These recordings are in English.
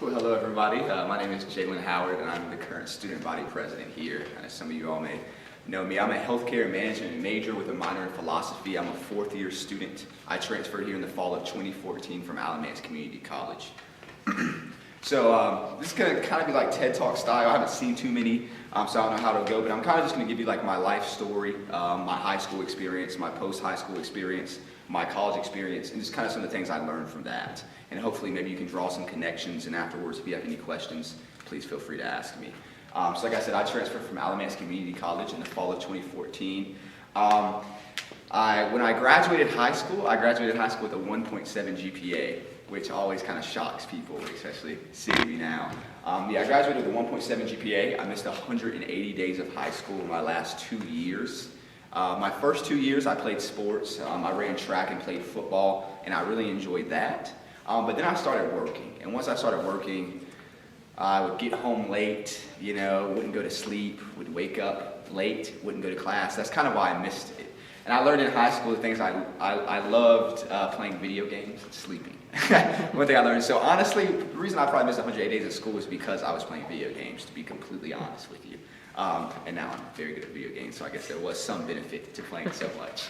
Cool. Hello, everybody. My name is Jalyn Howard, and I'm the current student body president here. As some of you all may know me, I'm a healthcare management major with a minor in philosophy. I'm a fourth-year student. I transferred here in the fall of 2014 from Alamance Community College. So this is going to kind of be like TED Talk style. I haven't seen too many, so I don't know how it'll go, but I'm kind of just going to give you like my life story, my high school experience, my post-high school experience, my college experience, and just kind of some of the things I learned from that. And hopefully maybe you can draw some connections, and afterwards, if you have any questions, please feel free to ask me. So like I said, I transferred from Alamance Community College in the fall of 2014. When I graduated high school with a 1.7 GPA, which always kind of shocks people, especially seeing me now. I graduated with a 1.7 GPA. I missed 180 days of high school in my last 2 years. My first 2 years, I played sports. I ran track and played football, and I really enjoyed that. But then I started working, and once I started working, I would get home late, wouldn't go to sleep, would wake up late, wouldn't go to class. That's kind of why I missed it. And I learned in high school the things I loved playing video games and sleeping. One thing I learned. So honestly, the reason I probably missed 108 days of school is because I was playing video games, to be completely honest with you. And now I'm very good at video games, so I guess there was some benefit to playing so much.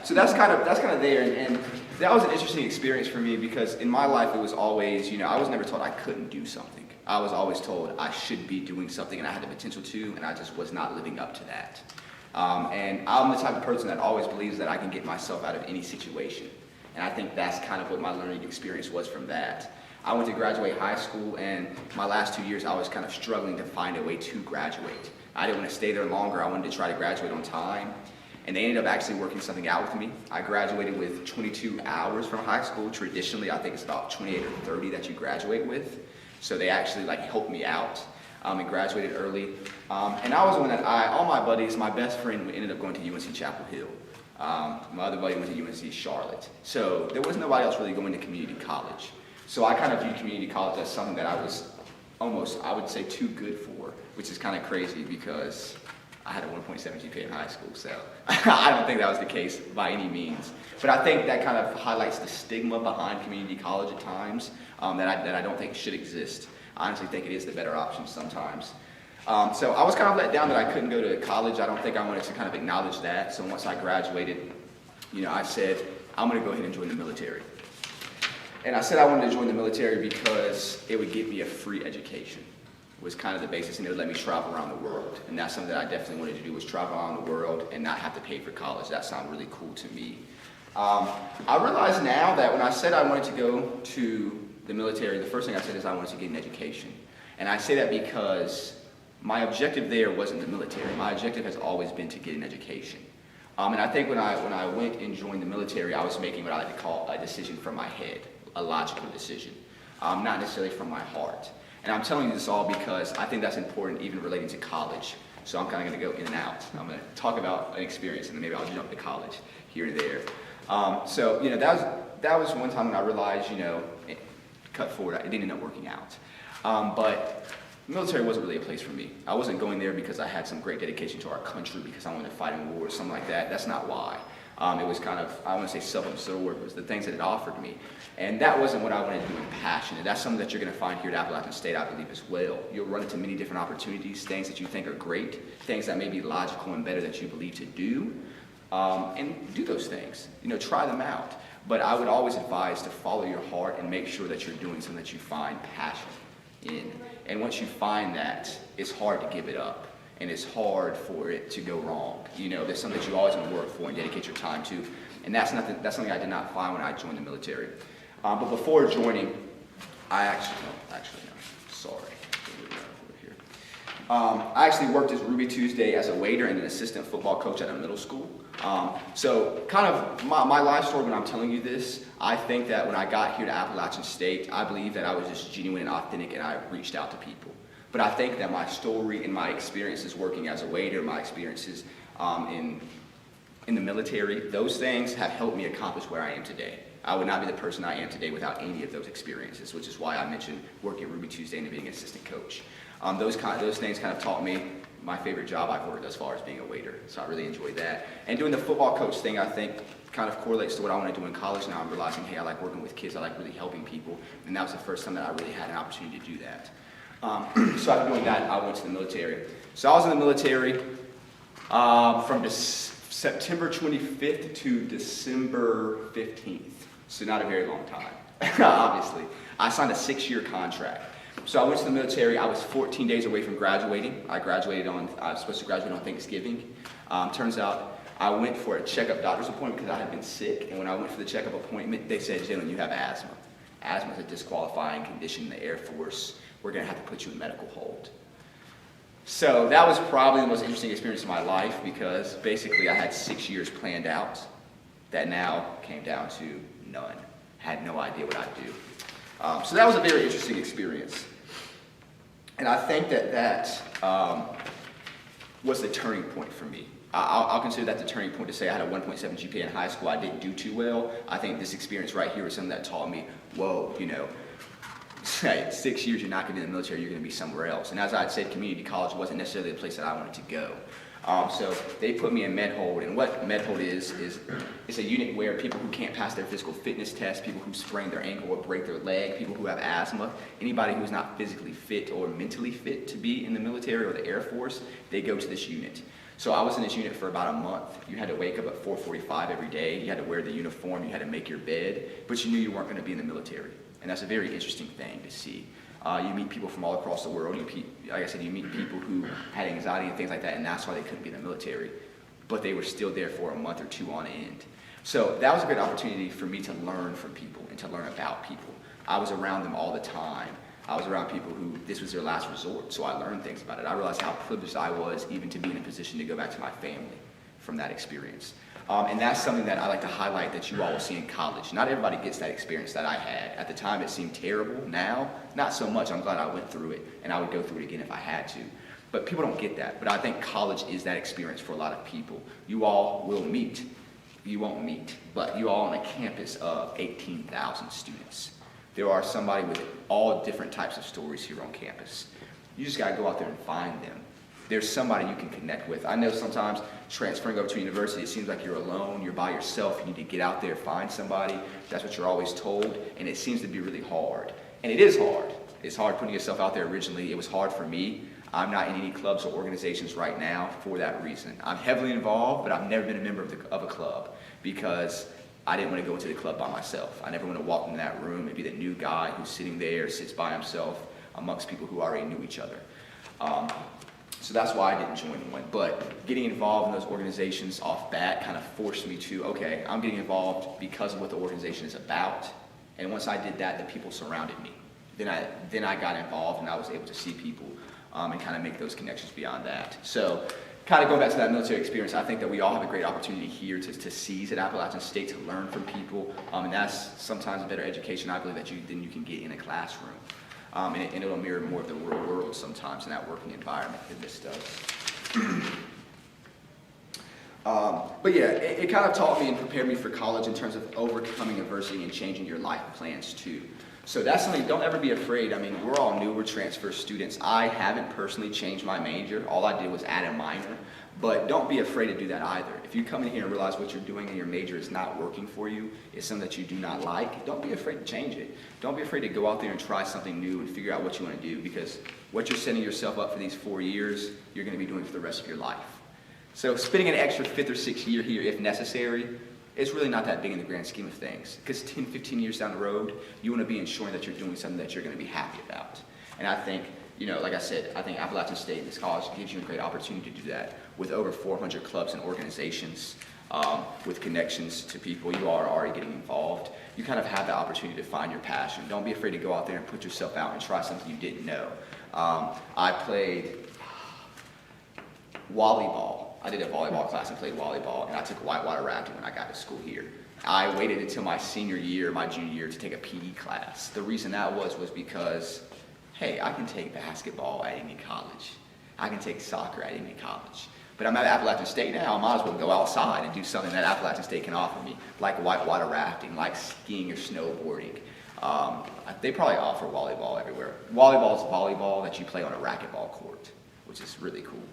So that's kind of there, and that was an interesting experience for me because in my life it was always, I was never told I couldn't do something. I was always told I should be doing something and I had the potential to, and I just was not living up to that. And I'm the type of person that always believes that I can get myself out of any situation. And I think that's kind of what my learning experience was from that. I went to graduate high school, and my last 2 years I was kind of struggling to find a way to graduate. I didn't want to stay there longer. I wanted to try to graduate on time. And they ended up actually working something out with me. I graduated with 22 hours from high school. Traditionally, I think it's about 28 or 30 that you graduate with. So they actually helped me out and graduated early. And I was one that all my buddies, my best friend ended up going to UNC Chapel Hill. My other buddy went to UNC Charlotte. So there was nobody else really going to community college. So I kind of viewed community college as something that I was almost, I would say, too good for, which is kind of crazy because I had a 1.7 GPA in high school, so I don't think that was the case by any means. But I think that kind of highlights the stigma behind community college at times that I don't think should exist. I honestly think it is the better option sometimes. So I was kind of let down that I couldn't go to college. I don't think I wanted to kind of acknowledge that. So once I graduated, I said, I'm going to go ahead and join the military. And I said I wanted to join the military because it would give me a free education. Was kind of the basis, and it would let me travel around the world. And that's something that I definitely wanted to do, was travel around the world and not have to pay for college. That sounded really cool to me. I realize now that when I said I wanted to go to the military, the first thing I said is I wanted to get an education. And I say that because my objective there wasn't the military. My objective has always been to get an education. And I think when I went and joined the military, I was making what I like to call a decision from my head, a logical decision, not necessarily from my heart. And I'm telling you this all because I think that's important even relating to college. So I'm kind of going to go in and out. I'm going to talk about an experience and then maybe I'll jump to college here and there. So that was one time when I realized, cut forward, it didn't end up working out. But the military wasn't really a place for me. I wasn't going there because I had some great dedication to our country, because I wanted to fight in war or something like that. That's not why. It was kind of, I want to say self-absorbed. It was the things that it offered me. And that wasn't what I wanted to do in passion. And that's something that you're going to find here at Appalachian State, I believe, as well. You'll run into many different opportunities, things that you think are great, things that may be logical and better that you believe to do. And do those things. Try them out. But I would always advise to follow your heart and make sure that you're doing something that you find passion in. And once you find that, it's hard to give it up. And it's hard for it to go wrong. There's something that you always want to work for and dedicate your time to. And that's something I did not find when I joined the military. But before joining, I actually worked as Ruby Tuesday as a waiter and an assistant football coach at a middle school. So kind of my life story when I'm telling you this, I think that when I got here to Appalachian State, I believe that I was just genuine and authentic and I reached out to people. But I think that my story and my experiences working as a waiter, my experiences in the military, those things have helped me accomplish where I am today. I would not be the person I am today without any of those experiences, which is why I mentioned working at Ruby Tuesday and being an assistant coach. Those things kind of taught me my favorite job I've worked as far as being a waiter. So I really enjoyed that. And doing the football coach thing, I think, kind of correlates to what I want to do in college now. I'm realizing, hey, I like working with kids, I like really helping people, and that was the first time that I really had an opportunity to do that. So after doing that, I went to the military. So I was in the military from September 25th to December 15th, so not a very long time, obviously. I signed a 6-year contract. So I went to the military. I was 14 days away from graduating. I was supposed to graduate on Thanksgiving. Turns out I went for a checkup doctor's appointment because I had been sick, and when I went for the checkup appointment, they said, Jalyn, you have asthma. Asthma is a disqualifying condition in the Air Force. We're going to have to put you in medical hold. So that was probably the most interesting experience of my life because basically I had 6 years planned out that now came down to none. Had no idea what I'd do. So that was a very interesting experience. And I think that was the turning point for me. I'll consider that the turning point to say I had a 1.7 GPA in high school. I didn't do too well. I think this experience right here was something that taught me, whoa, 6 years you're not going to be in the military, you're going to be somewhere else. And as I had said, community college wasn't necessarily the place that I wanted to go. So they put me in med hold, and what med hold is it's a unit where people who can't pass their physical fitness test, people who sprain their ankle or break their leg, people who have asthma, anybody who's not physically fit or mentally fit to be in the military or the Air Force, they go to this unit. So I was in this unit for about a month. You had to wake up at 4:45 every day, you had to wear the uniform, you had to make your bed, but you knew you weren't going to be in the military. And that's a very interesting thing to see. You meet people from all across the world. Like I said, you meet people who had anxiety and things like that, and that's why they couldn't be in the military. But they were still there for a month or two on end. So that was a great opportunity for me to learn from people and to learn about people. I was around them all the time. I was around people who this was their last resort, so I learned things about it. I realized how privileged I was even to be in a position to go back to my family from that experience. And that's something that I like to highlight that you all will see in college. Not everybody gets that experience that I had. At the time, it seemed terrible. Now, not so much. I'm glad I went through it, and I would go through it again if I had to. But people don't get that. But I think college is that experience for a lot of people. You all will meet. You won't meet, but you all on a campus of 18,000 students. There are somebody with all different types of stories here on campus. You just got to go out there and find them. There's somebody you can connect with. I know sometimes transferring over to university, it seems like you're alone, you're by yourself, you need to get out there, find somebody. That's what you're always told, and it seems to be really hard. And it is hard. It's hard putting yourself out there originally. It was hard for me. I'm not in any clubs or organizations right now for that reason. I'm heavily involved, but I've never been a member of a club because I didn't want to go into the club by myself. I never want to walk into that room and be the new guy who's sitting there, sits by himself amongst people who already knew each other. So that's why I didn't join one. But getting involved in those organizations off bat kind of forced me to, okay, I'm getting involved because of what the organization is about. And once I did that, the people surrounded me. Then I got involved and I was able to see people and kind of make those connections beyond that. So kind of going back to that military experience, I think that we all have a great opportunity here to seize at Appalachian State, to learn from people. And that's sometimes a better education, I believe, than you can get in a classroom. And it'll mirror more of the real world sometimes in that working environment than this does. But yeah, it kind of taught me and prepared me for college in terms of overcoming adversity and changing your life plans too. So that's something, don't ever be afraid. I mean, we're all newer transfer students. I haven't personally changed my major. All I did was add a minor. But don't be afraid to do that either. If you come in here and realize what you're doing and your major is not working for you, it's something that you do not like, don't be afraid to change it. Don't be afraid to go out there and try something new and figure out what you want to do, because what you're setting yourself up for these 4 years, you're going to be doing for the rest of your life. So spending an extra 5th or 6th year here, if necessary, it's really not that big in the grand scheme of things. Because 10, 15 years down the road, you want to be ensuring that you're doing something that you're going to be happy about. And I think, like I said, I think Appalachian State, this college, gives you a great opportunity to do that. With over 400 clubs and organizations, with connections to people, you are already getting involved. You kind of have the opportunity to find your passion. Don't be afraid to go out there and put yourself out and try something you didn't know. I played volleyball. I did a volleyball class and played volleyball, and I took whitewater rafting when I got to school here. I waited until my senior year, my junior year, to take a PE class. The reason that was because, hey, I can take basketball at any college. I can take soccer at any college. But I'm at Appalachian State now, I might as well go outside and do something that Appalachian State can offer me, like whitewater rafting, like skiing or snowboarding. They probably offer volleyball everywhere. Volleyball is volleyball that you play on a racquetball court, which is really cool.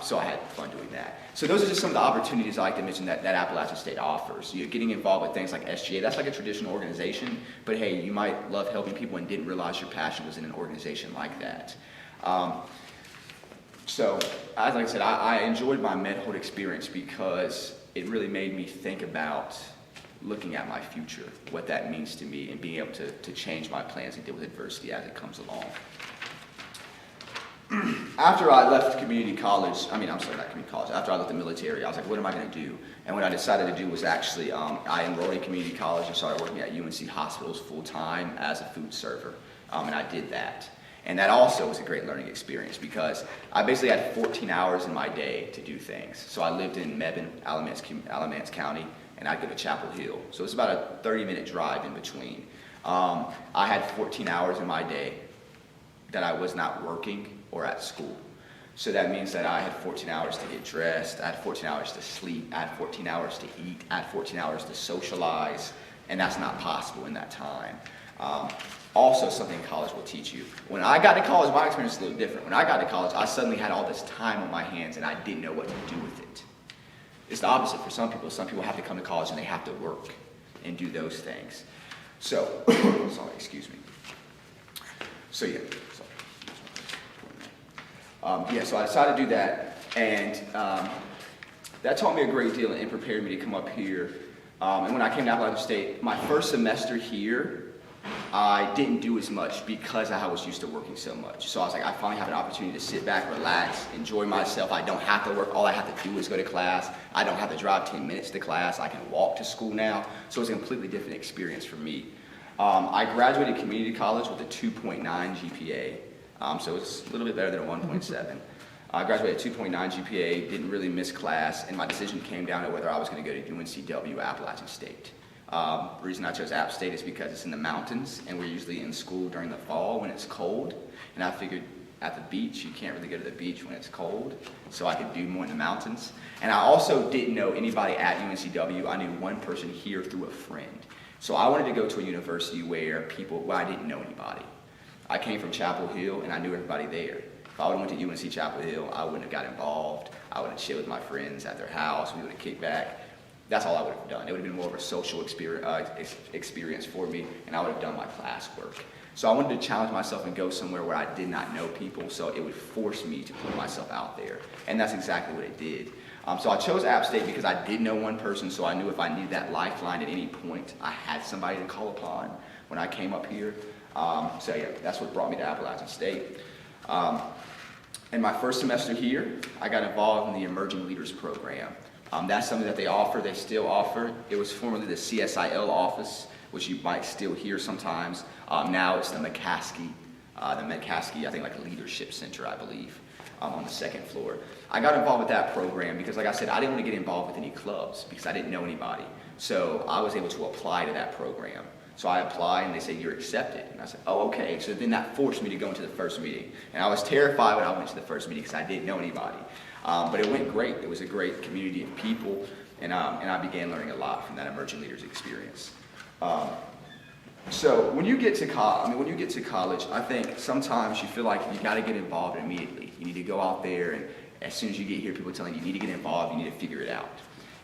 So I had fun doing that. So those are just some of the opportunities I like to mention that Appalachian State offers. You're getting involved with things like SGA. That's like a traditional organization, but hey, you might love helping people and didn't realize your passion was in an organization like that. So, as I said, I enjoyed my MedHolt experience because it really made me think about looking at my future, what that means to me, and being able to change my plans and deal with adversity as it comes along. After I left community college, after I left the military, I was like, what am I going to do? And what I decided to do was actually, I enrolled in community college and started working at UNC hospitals full-time as a food server, and I did that. And that also was a great learning experience because I basically had 14 hours in my day to do things. So I lived in Mebane, Alamance County, and I'd go to Chapel Hill. So it's about a 30-minute drive in between. I had 14 hours in my day that I was not working or at school. So that means that I had 14 hours to get dressed, I had 14 hours to sleep, I had 14 hours to eat, I had 14 hours to socialize, and that's not possible in that time. Also, something college will teach you. When I got to college, my experience is a little different. When I got to college, I suddenly had all this time on my hands and I didn't know what to do with it. It's the opposite for some people. Some people have to come to college and they have to work and do those things. So, sorry, excuse me. So yeah, so I decided to do that, and that taught me a great deal and prepared me to come up here. And when I came to Appalachian State, my first semester here, I didn't do as much because I was used to working so much. So I was like, I finally have an opportunity to sit back, relax, enjoy myself. I don't have to work. All I have to do is go to class. I don't have to drive 10 minutes to class. I can walk to school now. So it's a completely different experience for me. I graduated community college with a 2.9 GPA. So it's a little bit better than a 1.7. I graduated 2.9 GPA, didn't really miss class, and my decision came down to whether I was going to go to UNCW, Appalachian State. The reason I chose App State is because it's in the mountains, and we're usually in school during the fall when it's cold, and I figured at the beach, you can't really go to the beach when it's cold, so I could do more in the mountains. And I also didn't know anybody at UNCW. I knew one person here through a friend. So I wanted to go to a university where I didn't know anybody. I came from Chapel Hill, and I knew everybody there. If I would have went to UNC Chapel Hill, I wouldn't have got involved. I would have chilled with my friends at their house. We would have kicked back. That's all I would have done. It would have been more of a social experience for me, and I would have done my classwork. So I wanted to challenge myself and go somewhere where I did not know people, so it would force me to put myself out there. And that's exactly what it did. So I chose App State because I did know one person, so I knew if I needed that lifeline at any point, I had somebody to call upon when I came up here. So yeah, that's what brought me to Appalachian State. In my first semester here, I got involved in the Emerging Leaders Program. That's something that they still offer. It was formerly the CSIL office, which you might still hear sometimes. Now it's the McCaskey, I think like a leadership center, I believe, on the second floor. I got involved with that program because, like I said, I didn't want to get involved with any clubs because I didn't know anybody. So I was able to apply to that program. So I applied and they said, you're accepted. And I said, oh, okay. So then that forced me to go into the first meeting. And I was terrified when I went to the first meeting because I didn't know anybody. But it went great. It was a great community of people, and I began learning a lot from that Emerging Leaders experience. So when you get to college, I think sometimes you feel like you got to get involved immediately. You need to go out there, and as soon as you get here, people telling you need to get involved, you need to figure it out.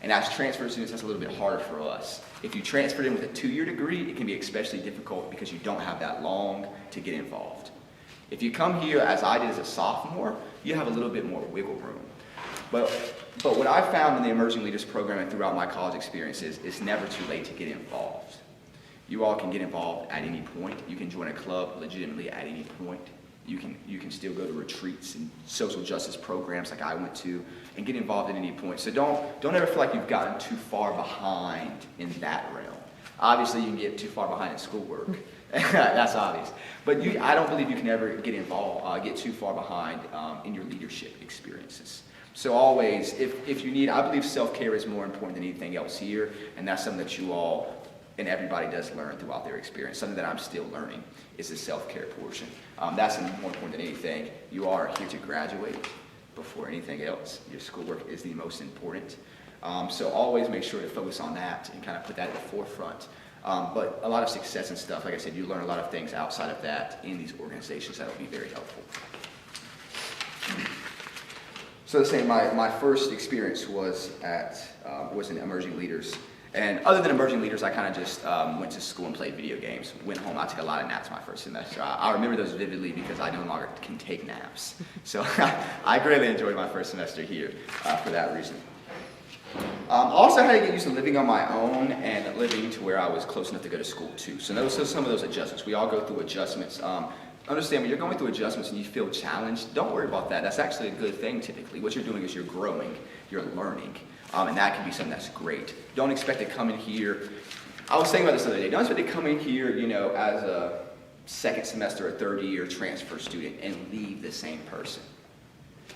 And as transfer students, that's a little bit harder for us. If you transferred in with a 2-year degree, it can be especially difficult because you don't have that long to get involved. If you come here, as I did as a sophomore, you have a little bit more wiggle room. But what I found in the Emerging Leaders Program and throughout my college experiences is it's never too late to get involved. You all can get involved at any point. You can join a club legitimately at any point. You can still go to retreats and social justice programs like I went to and get involved at any point. So don't ever feel like you've gotten too far behind in that realm. Obviously, you can get too far behind in schoolwork. That's obvious. But I don't believe you can ever get too far behind in your leadership experiences. So always, if you need, I believe self-care is more important than anything else here, and that's something that you all and everybody does learn throughout their experience. Something that I'm still learning is the self-care portion. That's more important than anything. You are here to graduate before anything else. Your schoolwork is the most important. So always make sure to focus on that and kind of put that at the forefront. But a lot of success and stuff, like I said, you learn a lot of things outside of that in these organizations that will be very helpful. So let's say my first experience was in Emerging Leaders. And other than Emerging Leaders, I kind of just went to school and played video games. Went home, I took a lot of naps my first semester. I remember those vividly because I no longer can take naps. So I greatly enjoyed my first semester here for that reason. Also had to get used to living on my own and living to where I was close enough to go to school too. So those are some of those adjustments. We all go through adjustments. Understand when you're going through adjustments and you feel challenged, don't worry about that. That's actually a good thing typically. What you're doing is you're growing, you're learning. And that can be something that's great. Don't expect to come in here. I was saying about this the other day. Don't expect to come in here, as a second semester or third year transfer student and leave the same person.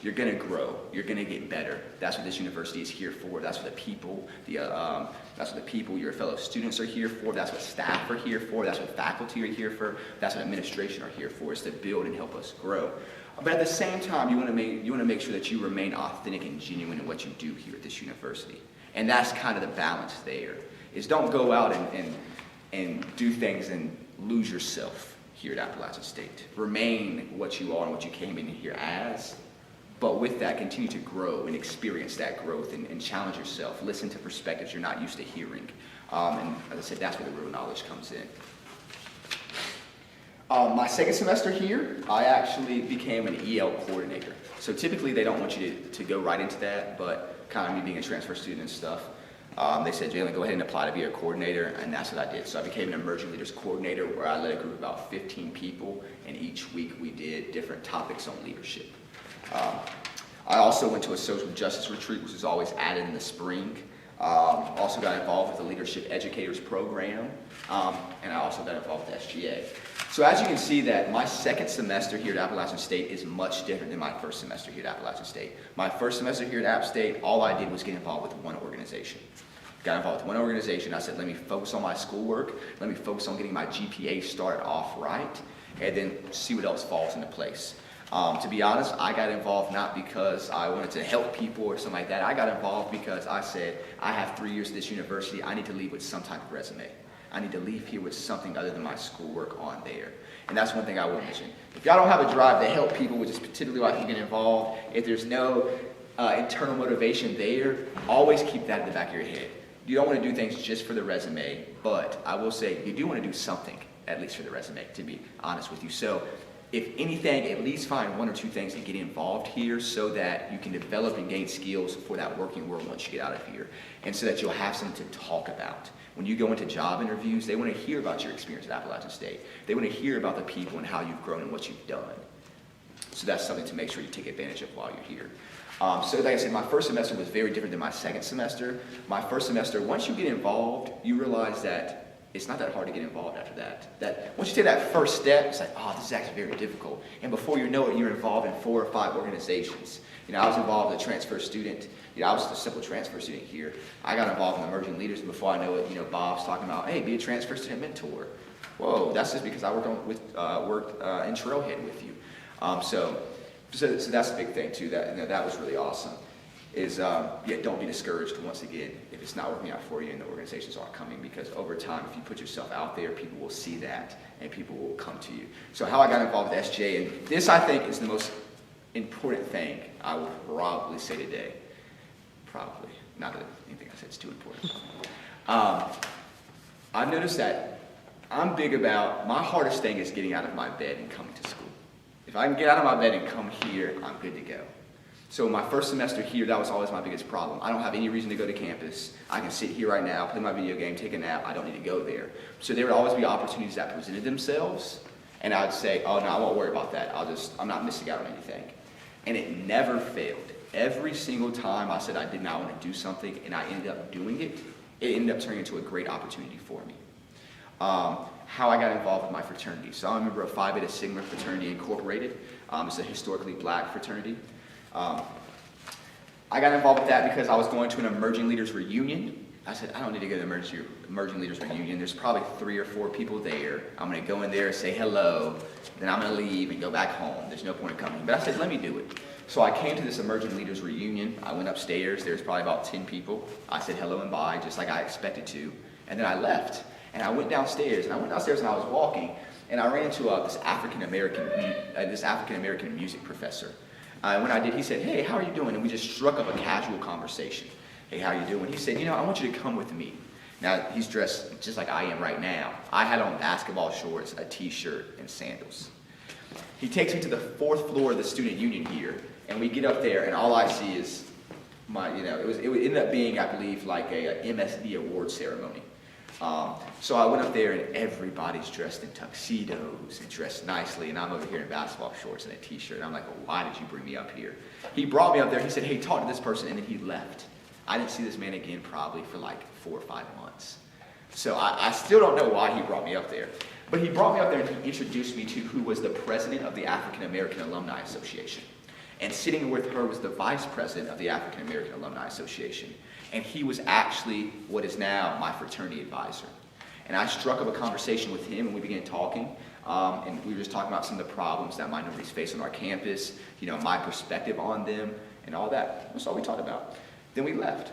You're going to grow. You're going to get better. That's what this university is here for. That's what the people, your fellow students are here for. That's what staff are here for. That's what faculty are here for. That's what administration are here for. Is to build and help us grow. But at the same time, you want to make sure that you remain authentic and genuine in what you do here at this university. And that's kind of the balance there. Is don't go out and do things and lose yourself here at Appalachian State. Remain what you are and what you came in here as. But with that, continue to grow and experience that growth and challenge yourself. Listen to perspectives you're not used to hearing. And as I said, that's where the real knowledge comes in. My second semester here, I actually became an EL coordinator. So typically they don't want you to go right into that, but kind of me being a transfer student and stuff, they said, Jalyn, go ahead and apply to be a coordinator, and that's what I did. So I became an Emerging Leaders Coordinator where I led a group of about 15 people, and each week we did different topics on leadership. I also went to a social justice retreat, which is always added in the spring. Also got involved with the Leadership Educators Program, and I also got involved with SGA. So as you can see that my second semester here at Appalachian State is much different than my first semester here at Appalachian State. My first semester here at App State, all I did was get involved with one organization. Got involved with one organization. I said, let me focus on my schoolwork. Let me focus on getting my GPA started off right, and then see what else falls into place. To be honest, I got involved not because I wanted to help people or something like that. I got involved because I said, I have 3 years at this university. I need to leave with some type of resume. I need to leave here with something other than my schoolwork on there. And that's one thing I will mention. If y'all don't have a drive to help people, which is typically why you get involved, if there's no internal motivation there, always keep that in the back of your head. You don't want to do things just for the resume, but I will say you do want to do something, at least for the resume, to be honest with you. So if anything, at least find 1 or 2 things and get involved here so that you can develop and gain skills for that working world once you get out of here, and so that you'll have something to talk about. When you go into job interviews, they want to hear about your experience at Appalachian State. They want to hear about the people and how you've grown and what you've done. So that's something to make sure you take advantage of while you're here. So like I said, my first semester was very different than my second semester. My first semester, once you get involved, you realize that it's not that hard to get involved after that. That once you take that first step, it's like, oh, this is actually very difficult. And before you know it, you're involved in 4 or 5 organizations. I was involved as a transfer student. I was just a simple transfer student here. I got involved in Emerging Leaders, and before I know it, Bob's talking about, hey, be a transfer student mentor. Whoa, that's just because I worked in Trailhead with you. So that's a big thing too. That was really awesome. Don't be discouraged once again if it's not working out for you and the organizations aren't coming, because over time, if you put yourself out there, people will see that and people will come to you. So how I got involved with SGA, and this I think is the most important thing I will probably say today. Probably. Not that anything I said is too important. I've noticed that I'm big about, my hardest thing is getting out of my bed and coming to school. If I can get out of my bed and come here, I'm good to go. So my first semester here, that was always my biggest problem. I don't have any reason to go to campus. I can sit here right now, play my video game, take a nap. I don't need to go there. So there would always be opportunities that presented themselves, and I would say, oh no, I won't worry about that. I'm not missing out on anything. And it never failed. Every single time I said I did not want to do something and I ended up doing it, it ended up turning into a great opportunity for me. How I got involved with my fraternity. So I'm a member of Phi Beta Sigma Fraternity Incorporated. It's a historically black fraternity. I got involved with that because I was going to an Emerging Leaders reunion. I said, I don't need to go to the Emerging Leaders reunion. There's probably 3 or 4 people there. I'm going to go in there and say hello, then I'm going to leave and go back home. There's no point in coming. But I said, let me do it. So I came to this Emerging Leaders reunion. I went upstairs. There's probably about 10 people. I said hello and bye, just like I expected to. And then I left. And I went downstairs. And I was walking. And I ran into this African American music professor. When I did, he said, hey, how are you doing? And we just struck up a casual conversation. Hey, how are you doing? He said, I want you to come with me. Now, he's dressed just like I am right now. I had on basketball shorts, a t-shirt, and sandals. He takes me to the 4th floor of the student union here, and we get up there, and all I see is it ended up being, I believe, like a MSD award ceremony. So I went up there, and everybody's dressed in tuxedos and dressed nicely, and I'm over here in basketball shorts and a t-shirt. And I'm like, well, why did you bring me up here? He brought me up there. He said, hey, talk to this person, and then he left. I didn't see this man again probably for like 4 or 5 months. So I still don't know why he brought me up there. But he brought me up there and he introduced me to who was the president of the African American Alumni Association. And sitting with her was the vice president of the African American Alumni Association. And he was actually what is now my fraternity advisor. And I struck up a conversation with him and we began talking. And we were just talking about some of the problems that minorities face on our campus, my perspective on them and all that. That's all we talked about. Then we left.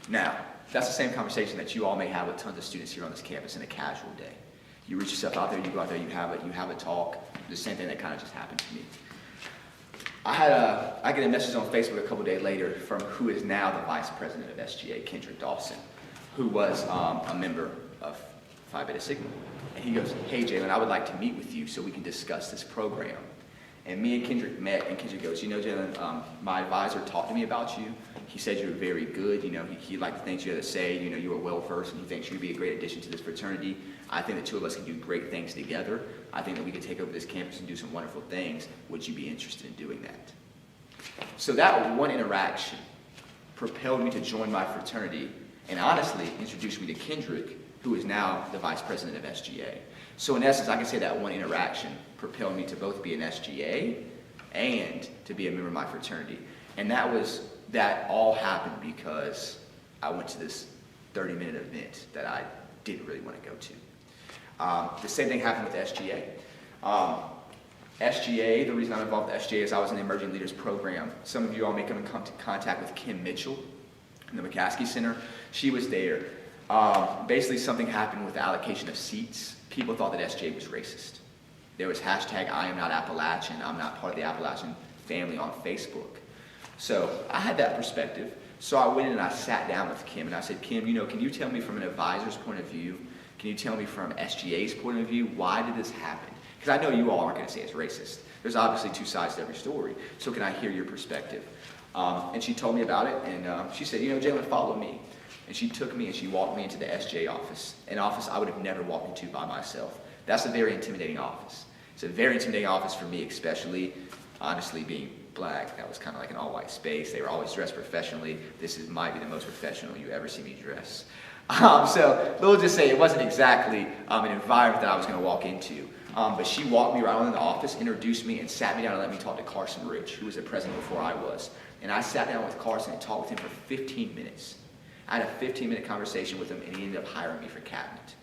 Now, that's the same conversation that you all may have with tons of students here on this campus in a casual day. You reach yourself out there, you go out there, you have a talk. The same thing that kind of just happened to me. I get a message on Facebook a couple days later from who is now the vice president of SGA, Kendrick Dawson, who was a member of Phi Beta Sigma. And he goes, hey Jalyn, I would like to meet with you so we can discuss this program. And me and Kendrick met, and Kendrick goes, Jalyn, my advisor talked to me about you. He said you were very good. He liked the things you had to say. You were well-versed, and he thinks you'd be a great addition to this fraternity. I think the two of us can do great things together. I think that we could take over this campus and do some wonderful things. Would you be interested in doing that? So that one interaction propelled me to join my fraternity, and honestly introduced me to Kendrick, who is now the vice president of SGA. So in essence, I can say that one interaction propelled me to both be an SGA and to be a member of my fraternity. And that all happened because I went to this 30-minute event that I didn't really want to go to. The same thing happened with SGA. SGA, the reason I'm involved with SGA is I was in the Emerging Leaders Program. Some of you all may come in contact with Kim Mitchell in the McCaskey Center. She was there. Basically, something happened with the allocation of seats. People thought that SGA was racist. There was hashtag I am not Appalachian, I'm not part of the Appalachian family on Facebook. So I had that perspective. So I went in and I sat down with Kim and I said, Kim, can you tell me from an advisor's point of view, can you tell me from SGA's point of view, why did this happen? Because I know you all aren't going to say it's racist. There's obviously two sides to every story. So can I hear your perspective? And she told me about it and she said, Jalyn, follow me. And she took me and she walked me into the SGA office, an office I would have never walked into by myself. That's a very intimidating office. It's a very intimidating office for me, especially, honestly, being black. That was kind of like an all-white space. They were always dressed professionally. Might be the most professional you ever see me dress. So we'll just say it wasn't exactly an environment that I was going to walk into. But she walked me around in the office, introduced me, and sat me down and let me talk to Carson Rich, who was the president before I was. And I sat down with Carson and talked with him for 15 minutes. I had a 15-minute conversation with him, and he ended up hiring me for cabinet.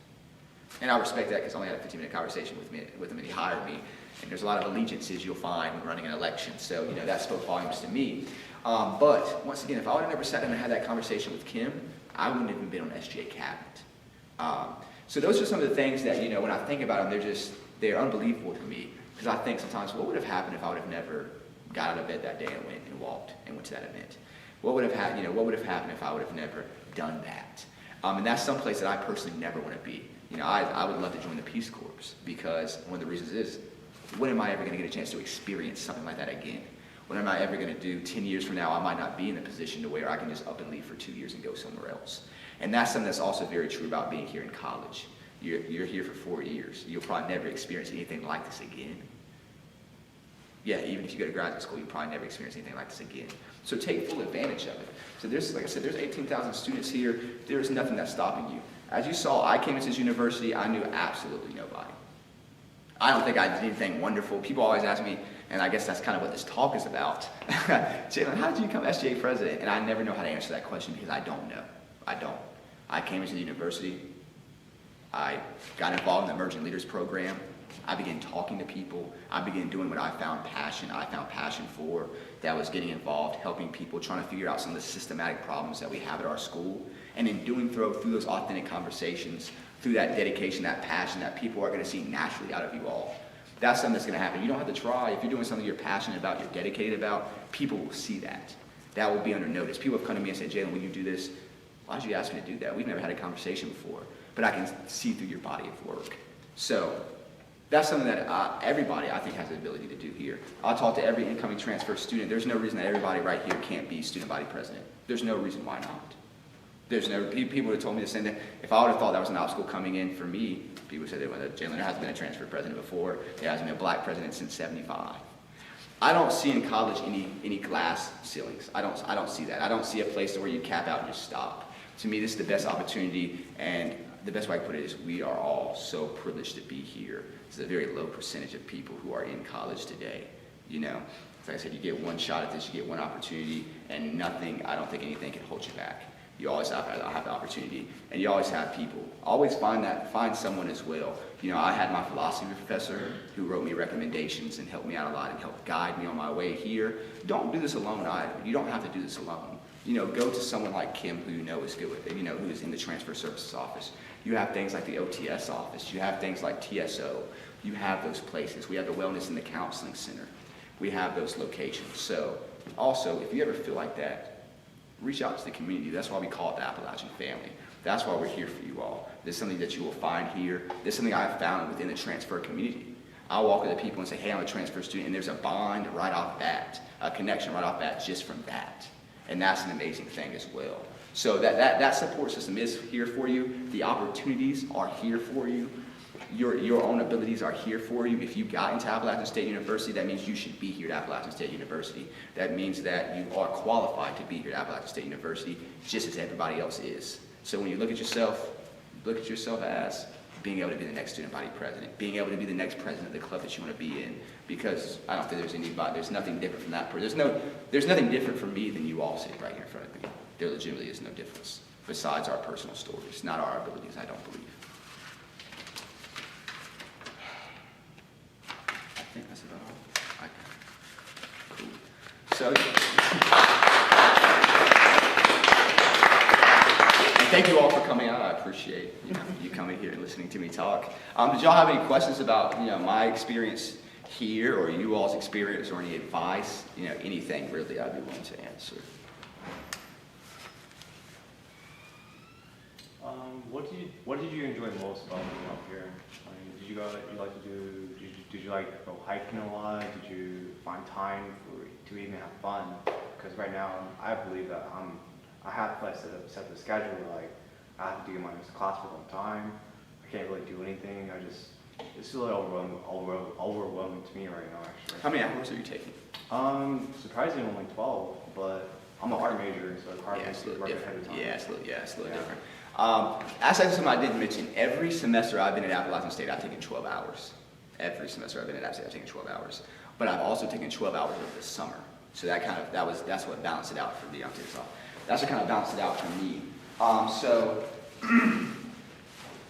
And I respect that because I only had a 15-minute conversation with him, and he hired me. And there's a lot of allegiances you'll find when running an election. So, that spoke volumes to me. But, once again, if I would have never sat down and had that conversation with Kim, I wouldn't have even been on SGA cabinet. So those are some of the things that, when I think about them, they're unbelievable to me. Because I think sometimes, what would have happened if I would have never got out of bed that day and went to that event? What would have happened if I would have never done that? And that's someplace that I personally never want to be. I would love to join the Peace Corps because one of the reasons is, when am I ever going to get a chance to experience something like that again? When am I ever going to do, 10 years from now, I might not be in a position to where I can just up and leave for 2 years and go somewhere else. And that's something that's also very true about being here in college. You're here for 4 years. You'll probably never experience anything like this again. Yeah, even if you go to graduate school, you'll probably never experience anything like this again. So take full advantage of it. So like I said, there's 18,000 students here. There's nothing that's stopping you. As you saw, I came into this university, I knew absolutely nobody. I don't think I did anything wonderful. People always ask me, and I guess that's kind of what this talk is about. Jalyn, how did you become SGA president? And I never know how to answer that question because I don't know. I don't. I came into the university. I got involved in the Emerging Leaders Program. I began talking to people. I began doing what I found passion for. That was getting involved, helping people, trying to figure out some of the systematic problems that we have at our school. And in doing through those authentic conversations, through that dedication, that passion that people are going to see naturally out of you all. That's something that's going to happen. You don't have to try. If you're doing something you're passionate about, you're dedicated about, people will see that. That will be under notice. People have come to me and said, Jalyn, will you do this? Why did you ask me to do that? We've never had a conversation before. But I can see through your body of work. So that's something that everybody, I think, has the ability to do here. I'll talk to every incoming transfer student. There's no reason that everybody right here can't be student body president. There's no reason why not. There's no, people have told me the same thing. If I would have thought that was an obstacle coming in for me, people said that Jalyn, there hasn't been a transfer president before. There hasn't been a black president since '75. I don't see in college any glass ceilings. I don't see that. I don't see a place where you cap out and just stop. To me, this is the best opportunity, and the best way I can put it is we are all so privileged to be here. It's a very low percentage of people who are in college today. You know, like I said, you get one shot at this, you get one opportunity, and nothing, I don't think anything can hold you back. You always have the opportunity, and you always have people. Always find someone as well. You know, I had my philosophy professor who wrote me recommendations and helped me out a lot and helped guide me on my way here. Don't do this alone either. You don't have to do this alone. You know, go to someone like Kim who you know is good with it, you know, who is in the transfer services office. You have things like the OTS office. You have things like TSO. You have those places. We have the Wellness and the Counseling Center. We have those locations. So also, if you ever feel like that, reach out to the community. That's why we call it the Appalachian family. That's why we're here for you all. There's something that you will find here. There's something I've found within the transfer community. I'll walk with the people and say, hey, I'm a transfer student, and there's a bond right off bat, a connection right off bat just from that. And that's an amazing thing as well. So that support system is here for you. The opportunities are here for you. Your own abilities are here for you. If you got into Appalachian State University, that means you should be here at Appalachian State University. That means that you are qualified to be here at Appalachian State University, just as everybody else is. So when you look at yourself as being able to be the next student body president, being able to be the next president of the club that you want to be in, because I don't think there's nothing different from that person. There's nothing different for me than you all sitting right here in front of me. There legitimately is no difference, besides our personal stories, not our abilities, I don't believe. I think that's about all. Cool. So, and thank you all for coming out. I appreciate you coming here and listening to me talk. Did y'all have any questions about my experience here, or you all's experience, or any advice? Anything really, I'd be willing to answer. What did you enjoy most about being up here? I mean, did you like go hiking a lot? Did you find time to even have fun? Because right now, I believe that I have to set the schedule. Like, I have to do my class for one time. I can't really do anything. It's a little overwhelming to me right now, actually. How many hours are you taking? Surprisingly only 12, but I'm an art major, so it's hard to work ahead of time. Yeah, it's a little different. Actually, something I didn't mention, every semester I've been at Appalachian State, I've taken 12 hours. Every semester I've been at App State, I've taken 12 hours. But I've also taken 12 hours over the summer. So that's what balanced it out for me. That's what kind of balanced it out for me. So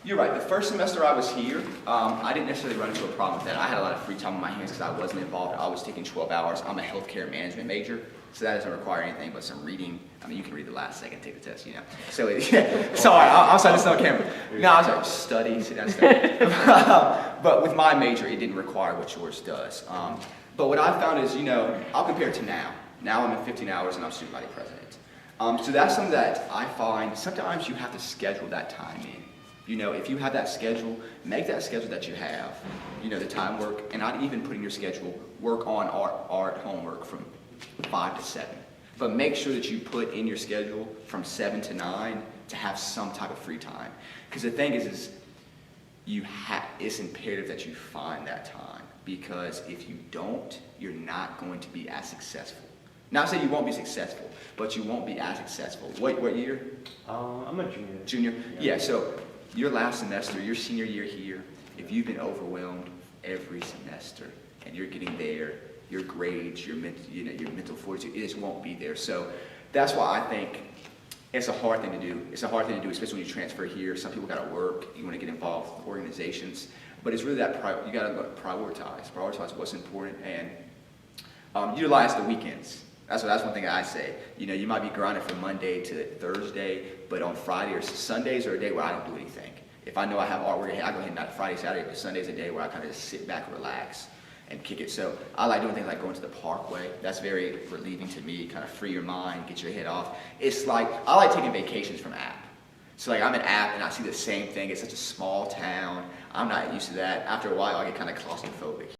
you're right. The first semester I was here, I didn't necessarily run into a problem with that. I had a lot of free time on my hands because I wasn't involved. I was taking 12 hours. I'm a healthcare management major, so that doesn't require anything but some reading. I mean, you can read the last second, take the test, So, sorry, I'm sorry, this is on camera. No, I was like, study, see that stuff. But with my major, it didn't require what yours does. But what I found is, I'll compare it to now. Now I'm at 15 hours and I'm student body president. So that's something that I find sometimes you have to schedule that time in. If you have that schedule, make that schedule that you have, the time work, and not even put in your schedule, work on art homework from 5 to 7. But make sure that you put in your schedule from 7 to 9 to have some type of free time. Because the thing is it's imperative that you find that time. Because if you don't, you're not going to be as successful. Not saying you won't be successful, but you won't be as successful. What year? I'm a junior. Junior? Yeah, so your last semester, your senior year here, if you've been overwhelmed every semester and you're getting there, your grades, your mental fortitude, it just won't be there. So that's why I think it's a hard thing to do. It's a hard thing to do, especially when you transfer here. Some people got to work. You want to get involved with organizations. But it's really that you got to prioritize what's important, and utilize the weekends. That's one thing I say. You might be grinding from Monday to Thursday, but on Friday or Sundays are a day where I don't do anything. If I know I have artwork, I go ahead and Friday, Saturday, but Sunday's a day where I kind of just sit back and relax and kick it. So I like doing things like going to the parkway. That's very relieving to me, kind of free your mind, get your head off. It's like, I like taking vacations from App. So like I'm in App and I see the same thing. It's such a small town. I'm not used to that. After a while, I get kind of claustrophobic.